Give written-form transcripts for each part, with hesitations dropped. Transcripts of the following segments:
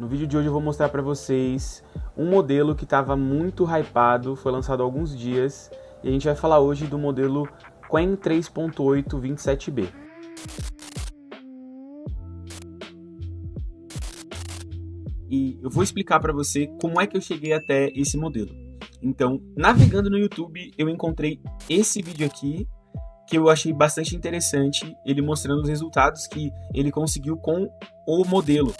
No vídeo de hoje eu vou mostrar para vocês um modelo que estava muito hypado, foi lançado há alguns dias, e a gente vai falar hoje do modelo Qwen 3.8 27B. E eu vou explicar para você como é que eu cheguei até esse modelo. Então, navegando no YouTube, eu encontrei esse vídeo aqui, que eu achei bastante interessante, ele mostrando os resultados que ele conseguiu com o modelo.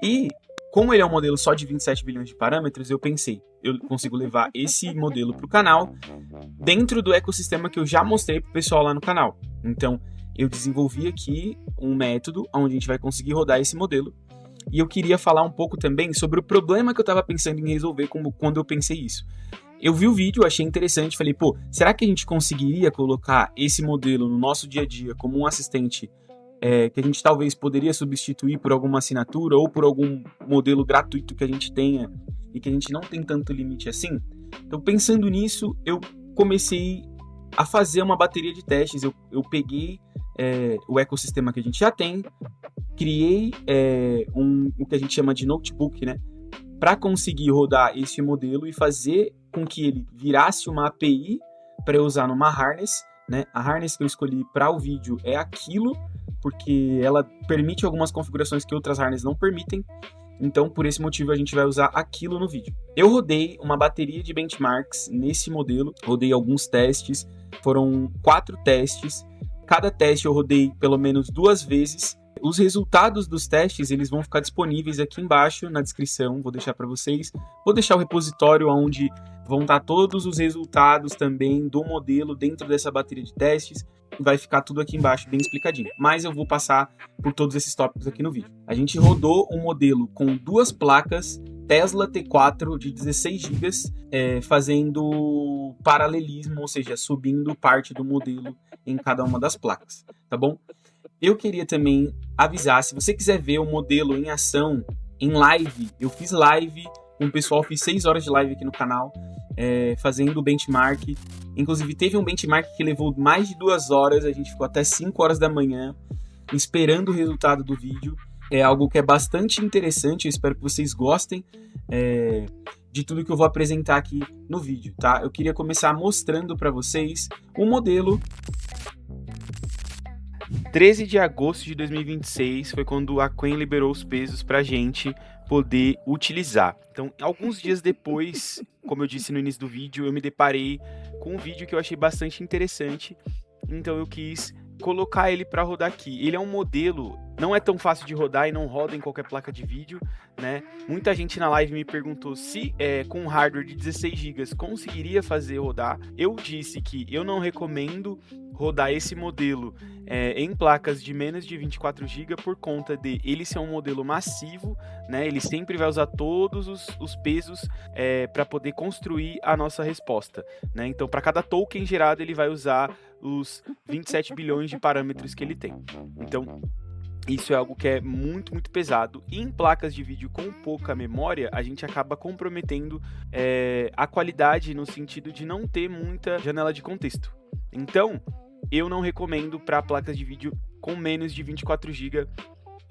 E como ele é um modelo só de 27 bilhões de parâmetros, eu pensei, eu consigo levar esse modelo para o canal dentro do ecossistema que eu já mostrei para o pessoal lá no canal. Então, eu desenvolvi aqui um método onde a gente vai conseguir rodar esse modelo. E eu queria falar um pouco também sobre o problema que eu estava pensando em resolver quando eu pensei isso. Eu vi o vídeo, achei interessante, falei, pô, será que a gente conseguiria colocar esse modelo no nosso dia a dia como um assistente que a gente talvez poderia substituir por alguma assinatura ou por algum modelo gratuito que a gente tenha e que a gente não tem tanto limite assim? Então, pensando nisso, eu comecei a fazer uma bateria de testes. Eu peguei o ecossistema que a gente já tem, criei o que a gente chama de notebook, né, para conseguir rodar esse modelo e fazer com que ele virasse uma API para eu usar numa harness, né? A harness que eu escolhi para o vídeo é a Kilo, porque ela permite algumas configurações que outras harnesses não permitem. Então, por esse motivo, a gente vai usar aquilo no vídeo. Eu rodei uma bateria de benchmarks nesse modelo, rodei alguns testes, foram 4 testes. Cada teste eu rodei pelo menos 2 vezes. Os resultados dos testes, eles vão ficar disponíveis aqui embaixo na descrição, vou deixar para vocês. Vou deixar o repositório onde vão estar todos os resultados também do modelo dentro dessa bateria de testes. Vai ficar tudo aqui embaixo bem explicadinho. Mas eu vou passar por todos esses tópicos aqui no vídeo. A gente rodou um modelo com 2 placas Tesla T4 de 16 GB, fazendo paralelismo, ou seja, subindo parte do modelo em cada uma das placas, tá bom? Eu queria também avisar, se você quiser ver o modelo em ação, em live, eu fiz live com o pessoal, fiz 6 horas de live aqui no canal, fazendo o benchmark. Inclusive teve um benchmark que levou mais de 2 horas, a gente ficou até 5 horas da manhã esperando o resultado do vídeo. É algo que é bastante interessante, eu espero que vocês gostem de tudo que eu vou apresentar aqui no vídeo, tá? Eu queria começar mostrando para vocês o modelo. 13 de agosto de 2026 foi quando a Qwen liberou os pesos para a gente poder utilizar. Então, alguns dias depois, como eu disse no início do vídeo, eu me deparei com um vídeo que eu achei bastante interessante. Então, eu quis colocar ele para rodar aqui. Ele é um modelo, não é tão fácil de rodar e não roda em qualquer placa de vídeo, né? Muita gente na live me perguntou se com um hardware de 16 GB conseguiria fazer rodar. Eu disse que eu não recomendo rodar esse modelo em placas de menos de 24 GB por conta de ele ser um modelo massivo, né? Ele sempre vai usar todos os pesos para poder construir a nossa resposta, né? Então, para cada token gerado, ele vai usar os 27 bilhões de parâmetros que ele tem. Então, isso é algo que é muito, muito pesado. E em placas de vídeo com pouca memória, a gente acaba comprometendo a qualidade no sentido de não ter muita janela de contexto. Então, eu não recomendo para placas de vídeo com menos de 24 GB.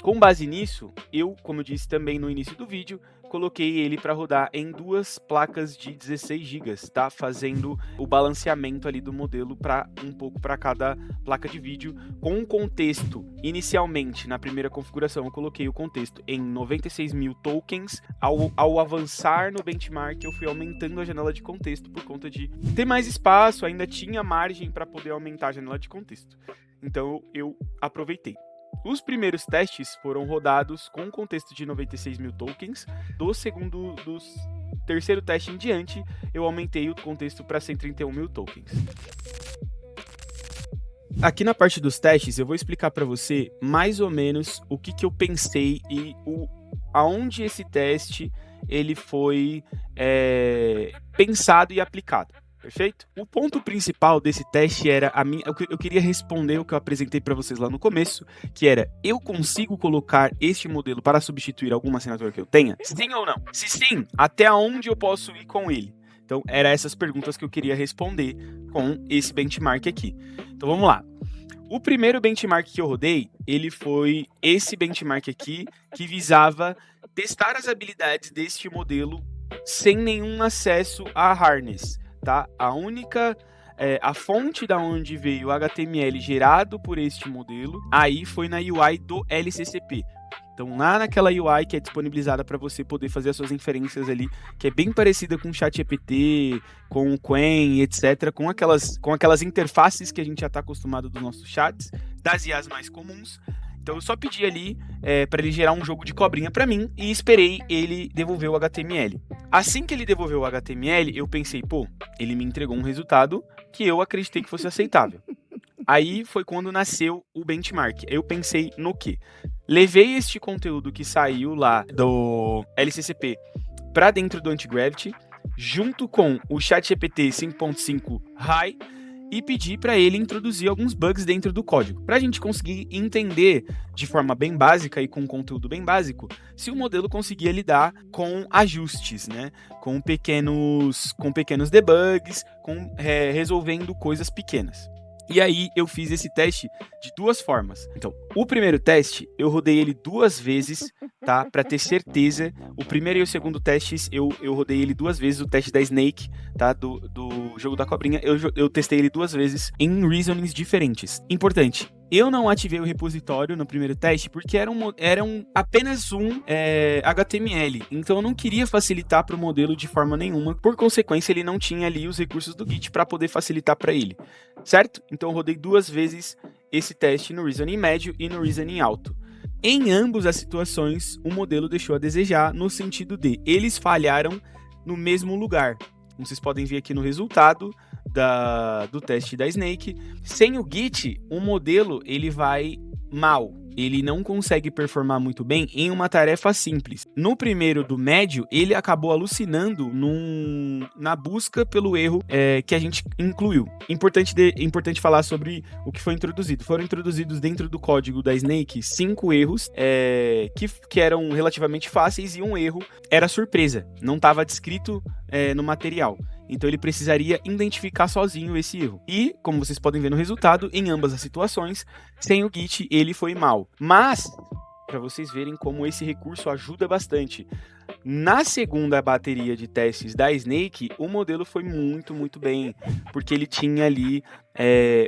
Com base nisso, eu, como eu disse também no início do vídeo, coloquei ele para rodar em 2 placas de 16 GB, tá? Fazendo o balanceamento ali do modelo um pouco para cada placa de vídeo, com um contexto. Inicialmente, na primeira configuração, eu coloquei o contexto em 96 mil tokens. Ao avançar no benchmark, eu fui aumentando a janela de contexto por conta de ter mais espaço, ainda tinha margem para poder aumentar a janela de contexto. Então, eu aproveitei. Os primeiros testes foram rodados com um contexto de 96 mil tokens. Do terceiro teste em diante, eu aumentei o contexto para 131 mil tokens. Aqui na parte dos testes, eu vou explicar para você mais ou menos o que eu pensei e aonde esse teste ele foi pensado e aplicado. Perfeito? O ponto principal desse teste era eu queria responder o que eu apresentei para vocês lá no começo, que era: eu consigo colocar este modelo para substituir alguma assinatura que eu tenha? Sim ou não? Se sim, até onde eu posso ir com ele? Então, eram essas perguntas que eu queria responder com esse benchmark aqui. Então, vamos lá. O primeiro benchmark que eu rodei, ele foi esse benchmark aqui, que visava testar as habilidades deste modelo sem nenhum acesso a harness, tá? A fonte da onde veio o HTML gerado por este modelo, aí foi na UI do LCCP. Então, lá naquela UI que é disponibilizada para você poder fazer as suas inferências ali, que é bem parecida com o ChatGPT, com o Qwen, etc., com aquelas interfaces que a gente já está acostumado dos nossos chats, das IAs mais comuns. Então, eu só pedi ali para ele gerar um jogo de cobrinha para mim e esperei ele devolver o HTML. Assim que ele devolveu o HTML, eu pensei, ele me entregou um resultado que eu acreditei que fosse aceitável. Aí foi quando nasceu o benchmark. Eu pensei no quê? Levei este conteúdo que saiu lá do LCCP para dentro do Antigravity, junto com o ChatGPT 5.5 High, e pedi para ele introduzir alguns bugs dentro do código, para a gente conseguir entender de forma bem básica e com conteúdo bem básico, se o modelo conseguia lidar com ajustes, né? Com pequenos debugs, resolvendo coisas pequenas. E aí eu fiz esse teste de duas formas. Então, o primeiro teste, eu rodei ele 2 vezes, tá? Para ter certeza. O primeiro e o segundo testes, eu rodei ele 2 vezes, o teste da Snake, tá? Do jogo da cobrinha, eu testei ele 2 vezes em reasonings diferentes. Importante, eu não ativei o repositório no primeiro teste porque era apenas um HTML. Então eu não queria facilitar para o modelo de forma nenhuma. Por consequência, ele não tinha ali os recursos do Git para poder facilitar para ele, certo? Então eu rodei 2 vezes esse teste no reasoning médio e no reasoning alto. Em ambas as situações, o modelo deixou a desejar no sentido de eles falharam no mesmo lugar. Como vocês podem ver aqui no resultado do teste da Snake, sem o Git, o modelo ele vai mal. Ele não consegue performar muito bem em uma tarefa simples. No primeiro do médio, ele acabou alucinando na busca pelo erro que a gente incluiu. Importante falar sobre o que foi introduzido. Foram introduzidos dentro do código da Snake 5 erros que eram relativamente fáceis e um erro era surpresa. Não estava descrito no material. Então ele precisaria identificar sozinho esse erro. E, como vocês podem ver no resultado, em ambas as situações, sem o Git ele foi mal. Mas, para vocês verem como esse recurso ajuda bastante, na segunda bateria de testes da Snake, o modelo foi muito, muito bem, porque ele tinha ali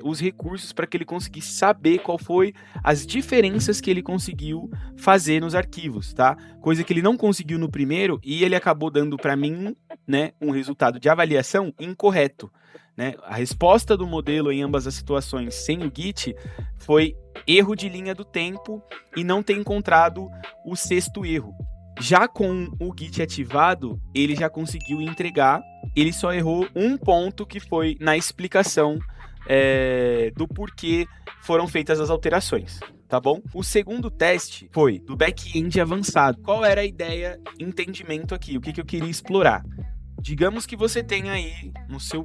os recursos para que ele conseguisse saber qual foi as diferenças que ele conseguiu fazer nos arquivos, tá? Coisa que ele não conseguiu no primeiro e ele acabou dando para mim, né, um resultado de avaliação incorreto, né? A resposta do modelo em ambas as situações sem o Git foi erro de linha do tempo e não ter encontrado o 6º erro. Já com o Git ativado, ele já conseguiu entregar, ele só errou um ponto que foi na explicação do porquê foram feitas as alterações, tá bom? O segundo teste foi do back-end avançado. Qual era a ideia, entendimento aqui? O que eu queria explorar? Digamos que você tenha aí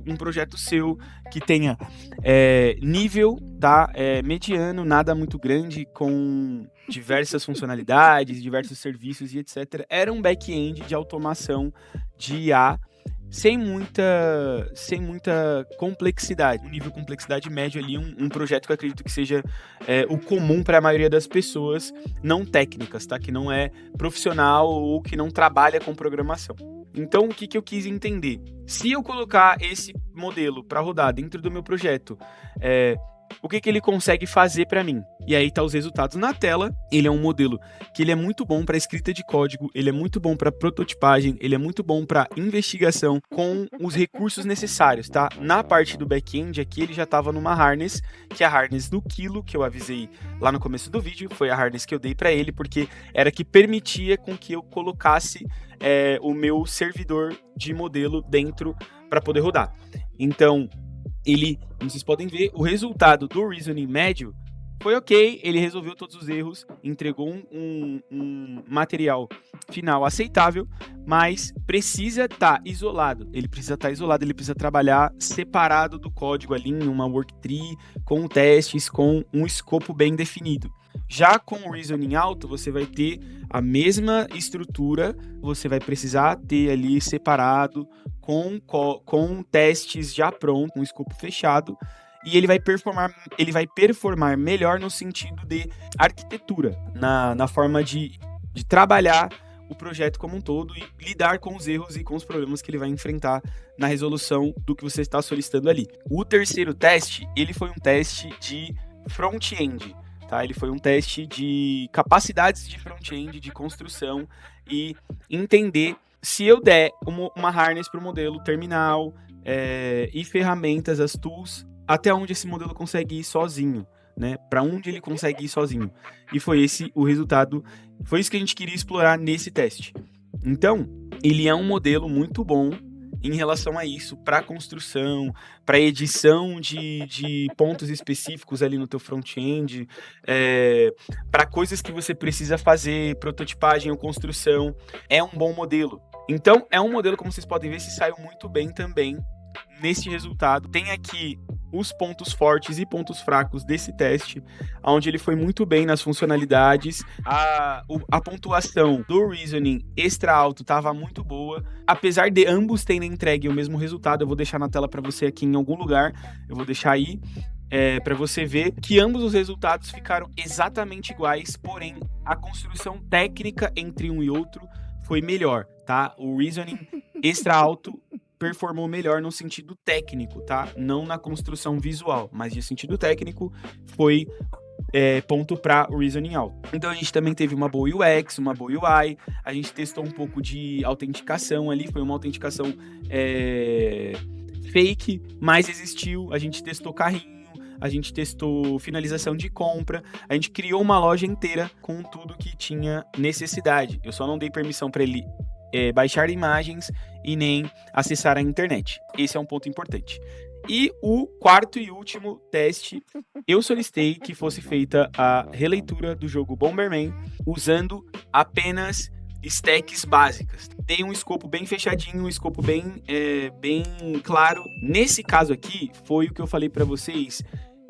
um projeto seu que tenha nível mediano, nada muito grande, com diversas funcionalidades, diversos serviços e etc. Era um back-end de automação de IA sem muita complexidade. Um nível de complexidade médio ali, um projeto que eu acredito que seja o comum para a maioria das pessoas não técnicas, tá? Que não é profissional ou que não trabalha com programação. Então, o que eu quis entender? Se eu colocar esse modelo para rodar dentro do meu projeto, o que ele consegue fazer para mim? E aí tá os resultados na tela. Ele é um modelo que ele é muito bom para escrita de código, ele é muito bom para prototipagem, ele é muito bom para investigação com os recursos necessários, tá? Na parte do back-end aqui ele já estava numa harness, que é a harness do Kilo, que eu avisei lá no começo do vídeo, foi a harness que eu dei para ele, porque era que permitia com que eu colocasse o meu servidor de modelo dentro para poder rodar. Então, como vocês podem ver, o resultado do reasoning médio foi ok, ele resolveu todos os erros, entregou um material final aceitável, mas precisa estar isolado. Ele precisa trabalhar separado do código ali em uma worktree, com testes, com um escopo bem definido. Já com o reasoning alto, você vai ter a estrutura, você vai precisar ter ali separado, com testes já prontos, um escopo fechado, e ele vai performar melhor no sentido de arquitetura, na forma de trabalhar o projeto como um todo e lidar com os erros e com os problemas que ele vai enfrentar na resolução do que você está solicitando ali. O terceiro teste, ele foi um teste de front-end, tá? Ele foi um teste de capacidades de front-end, de construção e entender se eu der uma harness para o modelo terminal e ferramentas, as tools, até onde esse modelo consegue ir sozinho, né? Para onde ele consegue ir sozinho. E foi esse o resultado, foi isso que a gente queria explorar nesse teste. Então, ele é um modelo muito bom em relação a isso, para construção, para edição de pontos específicos ali no teu front-end, para coisas que você precisa fazer, prototipagem ou construção, é um bom modelo. Então, é um modelo, como vocês podem ver, se saiu muito bem também nesse resultado. Tem aqui os pontos fortes e pontos fracos desse teste, onde ele foi muito bem nas funcionalidades. A pontuação do Reasoning extra alto estava muito boa. Apesar de ambos terem entregue o mesmo resultado, eu vou deixar na tela para você aqui em algum lugar, eu vou deixar aí para você ver que ambos os resultados ficaram exatamente iguais, porém a construção técnica entre um e outro foi melhor, tá? O Reasoning extra alto performou melhor no sentido técnico, tá? Não na construção visual, mas de sentido técnico foi ponto para o Reasoning alto. Então a gente também teve uma boa UX, uma boa UI, a gente testou um pouco de autenticação ali, foi uma autenticação fake, mas existiu, a gente testou carrinho, a gente testou finalização de compra, a gente criou uma loja inteira com tudo que tinha necessidade. Eu só não dei permissão para ele baixar imagens e nem acessar a internet. Esse é um ponto importante. E o quarto e último teste, eu solicitei que fosse feita a releitura do jogo Bomberman usando apenas stacks básicas. Tem um escopo bem fechadinho, um escopo bem claro. Nesse caso aqui, foi o que eu falei para vocês,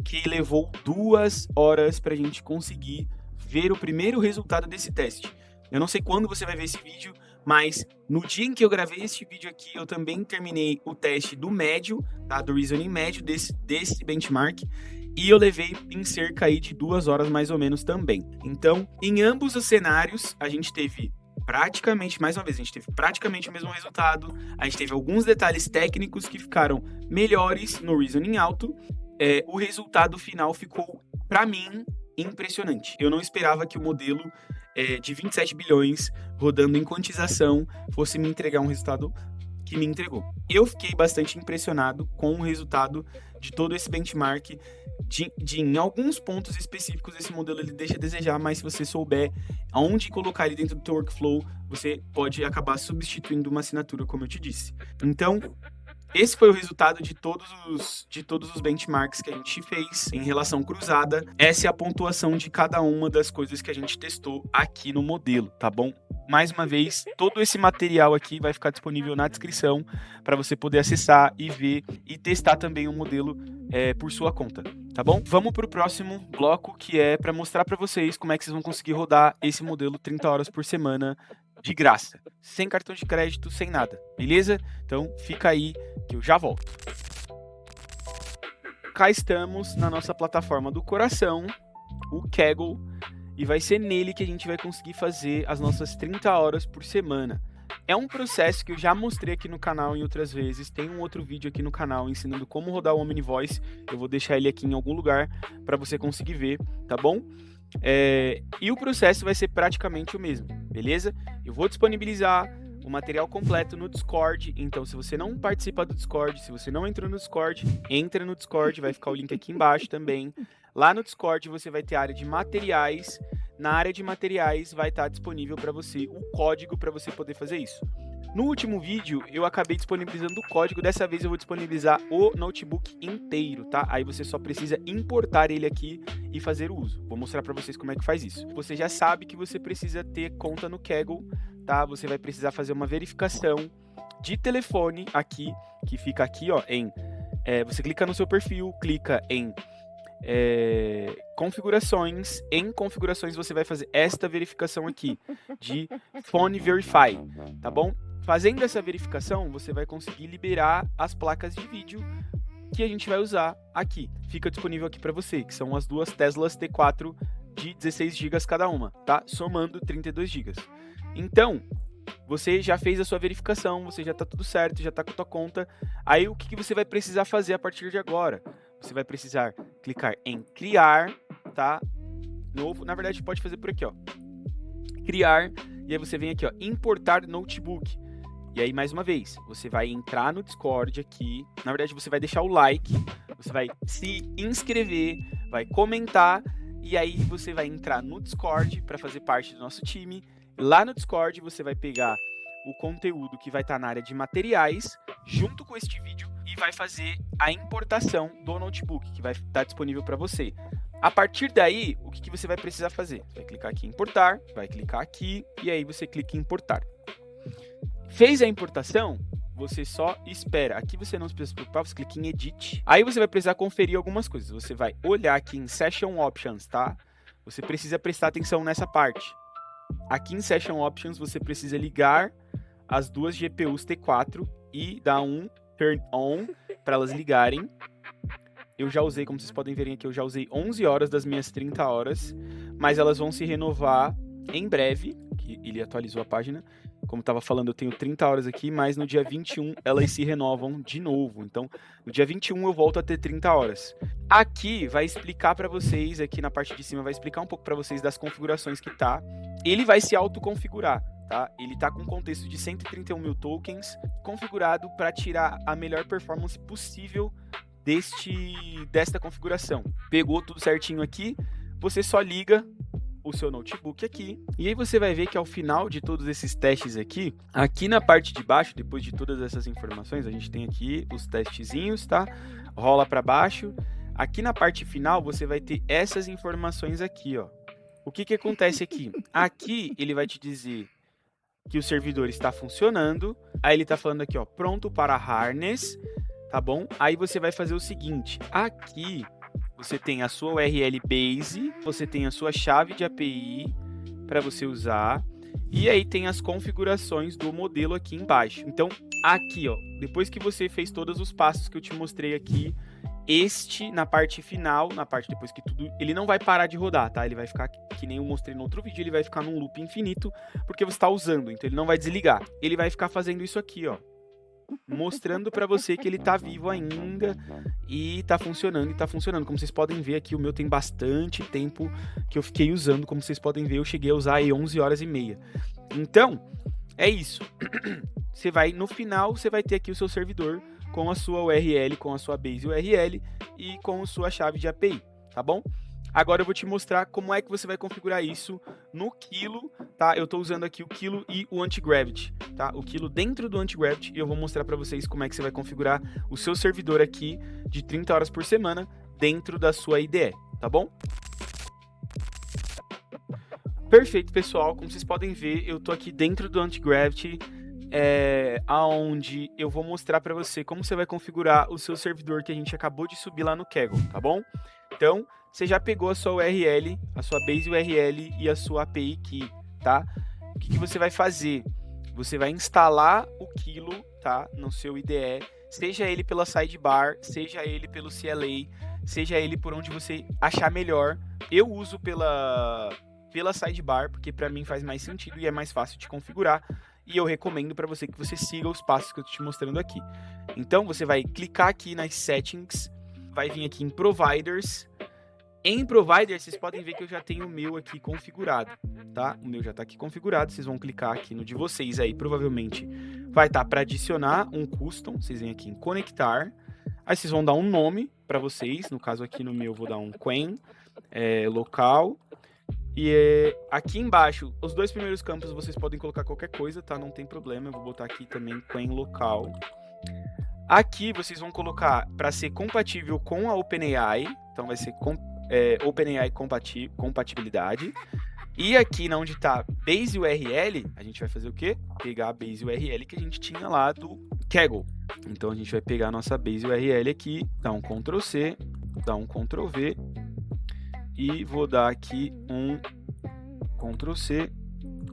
que levou 2 horas para a gente conseguir ver o primeiro resultado desse teste. Eu não sei quando você vai ver esse vídeo, mas no dia em que eu gravei esse vídeo aqui, eu também terminei o teste do médio, tá? Do Reasoning médio desse benchmark, e eu levei em cerca aí de 2 horas mais ou menos também. Então, em ambos os cenários, a gente teve praticamente, mais uma vez, a gente teve praticamente o mesmo resultado, a gente teve alguns detalhes técnicos que ficaram melhores no Reasoning alto, o resultado final ficou, para mim, impressionante. Eu não esperava que o modelo de 27 bilhões rodando em quantização fosse me entregar um resultado que me entregou. Eu fiquei bastante impressionado com o resultado de todo esse benchmark. Em alguns pontos específicos esse modelo ele deixa a desejar, mas se você souber aonde colocar ele dentro do teu workflow, você pode acabar substituindo uma assinatura, como eu te disse. Então, esse foi o resultado de todos os benchmarks que a gente fez em relação cruzada. Essa é a pontuação de cada uma das coisas que a gente testou aqui no modelo, tá bom? Mais uma vez, todo esse material aqui vai ficar disponível na descrição para você poder acessar e ver e testar também o modelo por sua conta, tá bom? Vamos para o próximo bloco, que é para mostrar para vocês como é que vocês vão conseguir rodar esse modelo 30 horas por semana de graça, sem cartão de crédito, sem nada, beleza? Então fica aí que eu já volto. Cá estamos na nossa plataforma do coração, o Kaggle, e vai ser nele que a gente vai conseguir fazer as nossas 30 horas por semana. É um processo que eu já mostrei aqui no canal em outras vezes, tem um outro vídeo aqui no canal ensinando como rodar o OmniVoice, eu vou deixar ele aqui em algum lugar para você conseguir ver, tá bom? E o processo vai ser praticamente o mesmo, beleza? Eu vou disponibilizar o material completo no Discord, então se você não participa do Discord, se você não entrou no Discord, entra no Discord, vai ficar o link aqui embaixo também. Lá no Discord você vai ter a área de materiais, na área de materiais vai estar disponível para você o código para você poder fazer isso. No último vídeo, eu acabei disponibilizando o código, dessa vez eu vou disponibilizar o notebook inteiro, tá? Aí você só precisa importar ele aqui e fazer o uso. Vou mostrar para vocês como é que faz isso. Você já sabe que você precisa ter conta no Kaggle, tá? Você vai precisar fazer uma verificação de telefone aqui, que fica aqui, ó, você clica no seu perfil, clica em configurações. Em configurações você vai fazer esta verificação aqui de Phone Verify, tá bom? Fazendo essa verificação, você vai conseguir liberar as placas de vídeo que a gente vai usar aqui. Fica disponível aqui para você, que são as duas Teslas T4 de 16 GB cada uma, tá? Somando 32 GB. Então, você já fez a sua verificação, você já está tudo certo, já está com a tua conta. Aí o que você vai precisar fazer a partir de agora? Você vai precisar clicar em criar, tá? Novo, na verdade pode fazer por aqui, ó. Criar, e aí você vem aqui, ó, importar notebook. E aí, mais uma vez, você vai entrar no Discord aqui, na verdade você vai deixar o like, você vai se inscrever, vai comentar, e aí você vai entrar no Discord para fazer parte do nosso time. Lá no Discord você vai pegar o conteúdo que vai estar na área de materiais, junto com este vídeo, e vai fazer a importação do notebook, que vai estar disponível para você. A partir daí, o que você vai precisar fazer? Você vai clicar aqui em importar, vai clicar aqui, e aí você clica em importar. Fez a importação, você só espera. Aqui você não precisa se preocupar, você clica em Edit. Aí você vai precisar conferir algumas coisas. Você vai olhar aqui em Session Options, tá? Você precisa prestar atenção nessa parte. Aqui em Session Options, você precisa ligar as duas GPUs T4 e dar um Turn On para elas ligarem. Eu já usei, como vocês podem verem aqui, eu já usei 11 horas das minhas 30 horas, mas elas vão se renovar em breve, que ele atualizou a página. Como estava falando, eu tenho 30 horas aqui, mas no dia 21 elas se renovam de novo. Então, no dia 21 eu volto a ter 30 horas. Aqui vai explicar para vocês, aqui na parte de cima, vai explicar um pouco para vocês das configurações que tá. Ele vai se autoconfigurar, tá? Ele tá com um contexto de 131 mil tokens, configurado para tirar a melhor performance possível desta configuração. Pegou tudo certinho aqui, você só liga o seu notebook aqui, e aí você vai ver que ao final de todos esses testes aqui na parte de baixo, depois de todas essas informações, a gente tem aqui os testezinhos, tá? Rola para baixo. Aqui na parte final, você vai ter essas informações aqui, ó. O que acontece aqui? Aqui ele vai te dizer que o servidor está funcionando, aí ele está falando aqui, ó, pronto para harness, tá bom? Aí você vai fazer o seguinte, aqui você tem a sua URL base, você tem a sua chave de API para você usar, e aí tem as configurações do modelo aqui embaixo. Então, aqui, ó, depois que você fez todos os passos que eu te mostrei aqui, na parte final, depois que tudo, ele não vai parar de rodar, tá? Ele vai ficar, que nem eu mostrei no outro vídeo, ele vai ficar num loop infinito, porque você está usando, então ele não vai desligar. Ele vai ficar fazendo isso aqui, ó, mostrando para você que ele tá vivo ainda e tá funcionando, Como vocês podem ver aqui, o meu tem bastante tempo que eu fiquei usando, como vocês podem ver, eu cheguei a usar aí 11 horas e meia. Então, é isso. Você vai, no final, você vai ter aqui o seu servidor com a sua URL, com a sua base URL e com a sua chave de API, tá bom? Agora eu vou te mostrar como é que você vai configurar isso no Kilo, tá? Eu estou usando aqui o Kilo e o Antigravity, tá? O Kilo dentro do Antigravity, e eu vou mostrar para vocês como é que você vai configurar o seu servidor aqui de 30 horas por semana dentro da sua IDE, tá bom? Perfeito, pessoal. Como vocês podem ver, eu tô aqui dentro do Antigravity, aonde eu vou mostrar para você como você vai configurar o seu servidor que a gente acabou de subir lá no Kaggle, tá bom? Então, você já pegou a sua URL, a sua base URL e a sua API key, tá? O que você vai fazer? Você vai instalar o Kilo, tá? No seu IDE, seja ele pela sidebar, seja ele pelo CLA, seja ele por onde você achar melhor. Eu uso pela sidebar, porque para mim faz mais sentido e é mais fácil de configurar. E eu recomendo para você que você siga os passos que eu estou te mostrando aqui. Então, você vai clicar aqui nas settings, vai vir aqui em providers. Em providers, vocês podem ver que eu já tenho o meu aqui configurado, tá? O meu já está aqui configurado, vocês vão clicar aqui no de vocês aí, provavelmente vai estar para adicionar um custom, vocês vêm aqui em conectar, aí vocês vão dar um nome para vocês, no caso aqui no meu eu vou dar um Quen, local, e aqui embaixo, os dois primeiros campos vocês podem colocar qualquer coisa, tá? Não tem problema, eu vou botar aqui também Quen local. Aqui vocês vão colocar para ser compatível com a OpenAI, então vai ser OpenAI compatibilidade. E aqui onde está base URL, a gente vai fazer o quê? Pegar a base URL que a gente tinha lá do Kaggle. Então a gente vai pegar a nossa base URL aqui, dar um Ctrl C, dar um Ctrl V e vou dar aqui um Ctrl C,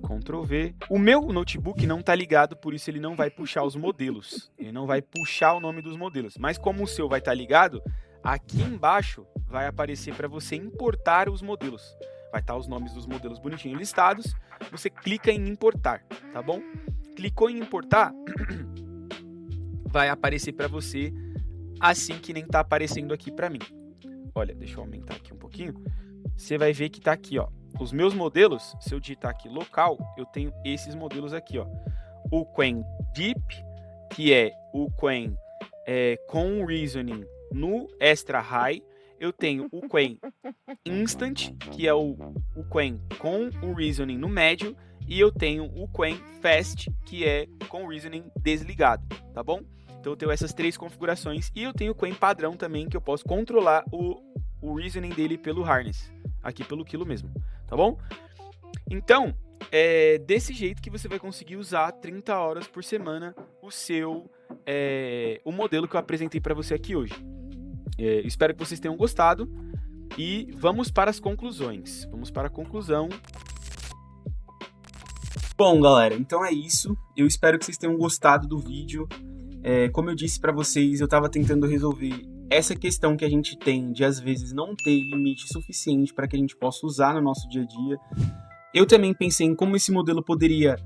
Ctrl V. O meu notebook não está ligado, por isso ele não vai puxar os modelos. Ele não vai puxar o nome dos modelos. Mas como o seu vai estar ligado, aqui embaixo vai aparecer para você importar os modelos. vai estar os nomes dos modelos bonitinhos listados, você clica em importar, tá bom? Clicou em importar, vai aparecer para você assim que nem tá aparecendo aqui para mim. Olha, deixa eu aumentar aqui um pouquinho. Você vai ver que tá aqui, ó, os meus modelos. Se eu digitar aqui local, eu tenho esses modelos aqui, ó. O Qwen Deep, que é o Qwen com Reasoning no Extra High. Eu tenho o Qwen Instant, que é o Qwen com o Reasoning no médio. E eu tenho o Qwen Fast, que é com o Reasoning desligado, tá bom? Então eu tenho essas 3 configurações. E eu tenho o Qwen padrão também, que eu posso controlar o Reasoning dele pelo harness, aqui pelo quilo mesmo, tá bom? Então, é desse jeito que você vai conseguir usar 30 horas por semana o modelo que eu apresentei para você aqui hoje. Espero que vocês tenham gostado e vamos para as conclusões. Vamos para a conclusão. Bom, galera, então é isso. Eu espero que vocês tenham gostado do vídeo. Como eu disse para vocês, eu estava tentando resolver essa questão que a gente tem de, às vezes, não ter limite suficiente para que a gente possa usar no nosso dia a dia. Eu também pensei em como esse modelo poderia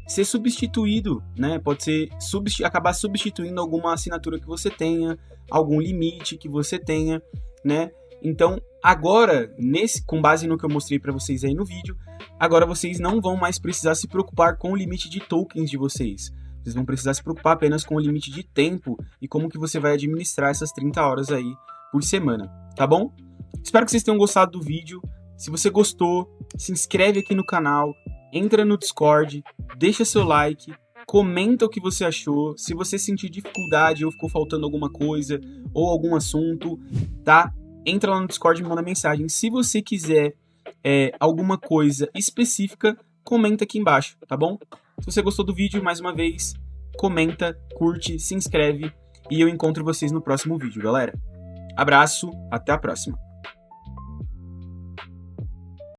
ser substituído, né? Pode ser acabar substituindo alguma assinatura que você tenha, algum limite que você tenha, né? Então, agora, com base no que eu mostrei para vocês aí no vídeo, agora vocês não vão mais precisar se preocupar com o limite de tokens de vocês. Vocês vão precisar se preocupar apenas com o limite de tempo e como que você vai administrar essas 30 horas aí por semana, tá bom? Espero que vocês tenham gostado do vídeo. Se você gostou, se inscreve aqui no canal, entra no Discord, deixa seu like, comenta o que você achou. Se você sentir dificuldade ou ficou faltando alguma coisa ou algum assunto, tá? Entra lá no Discord e me manda mensagem. Se você quiser alguma coisa específica, comenta aqui embaixo, tá bom? Se você gostou do vídeo, mais uma vez, comenta, curte, se inscreve e eu encontro vocês no próximo vídeo, galera. Abraço, até a próxima.